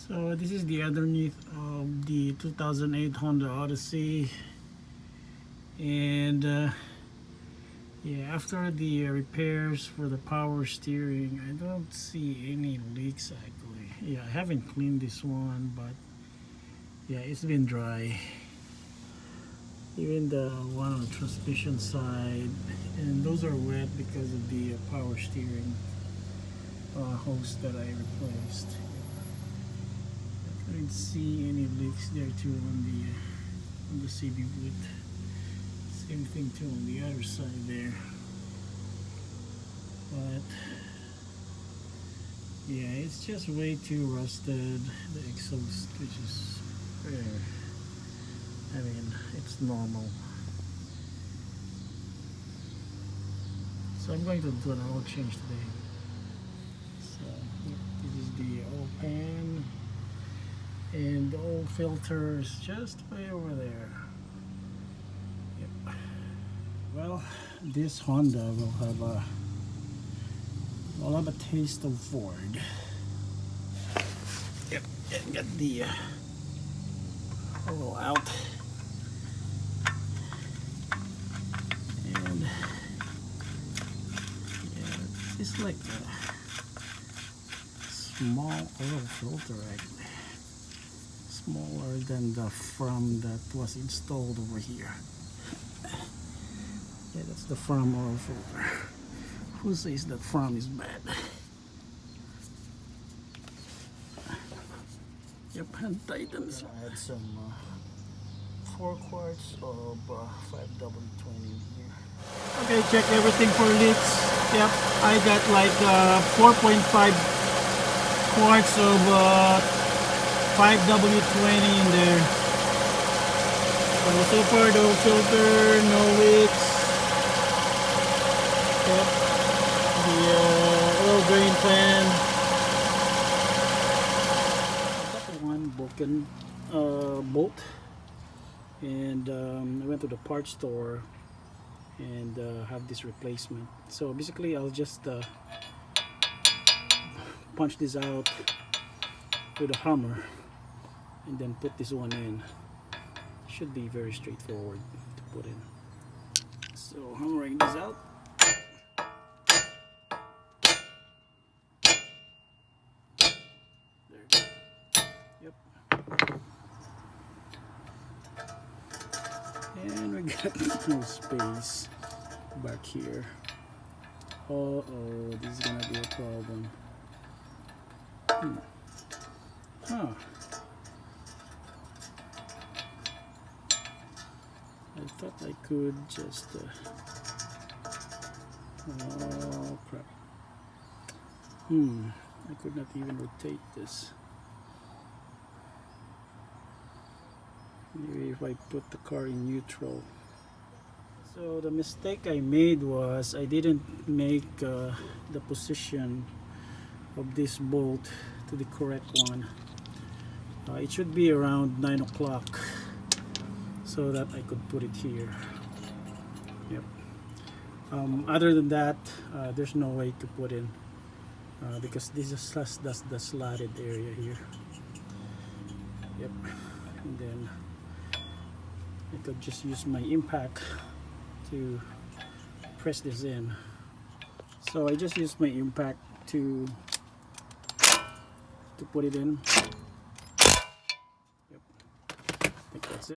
So this is the underneath of the 2008 Honda Odyssey, and yeah, after the repairs for the power steering, I don't see any leaks actually. Yeah, I haven't cleaned this one, but yeah, it's been dry. Even the one on the transmission side, and those are wet because of the power steering hose that I replaced. I didn't see any leaks there too on the CB wood. Same thing too on the other side there. But yeah, it's just way too rusted. The exhaust, which is rare. I mean, it's normal. So I'm going to do an oil change today. So this is the oil pan, and the oil filter is just way over there. Yep. Well, this Honda will have a taste of Ford. Yep, and get the oil out. And yeah, it's like a small oil filter actually. Smaller than the from that was installed over here. Yeah, that's the from oil filter. Who says that from is bad? Yep, and tightens. I add some 4 quarts of 5W20 in here. Okay, check everything for leaks. Yep, I got like 4.5 quarts of 5W20 in there. So far, no filter, no leaks. Yep, the oil drain pan. I got the one broken bolt, and I went to the parts store and have this replacement. So basically, I'll just punch this out with a hammer and then put this one in. Should be very straightforward to put in. So hammering this out. There. Yep. And we got no space back here. Oh, this is gonna be a problem. Huh. I thought I could just oh crap. I could not even rotate this. Maybe if I put the car in neutral. So the mistake I made was I didn't make the position of this bolt to the correct one. It should be around 9 o'clock so that I could put it here. Yep. Other than that, there's no way to put in because this is that's the slatted area here. Yep. And then I could just use my impact to press this in. So I just used my impact to put it in.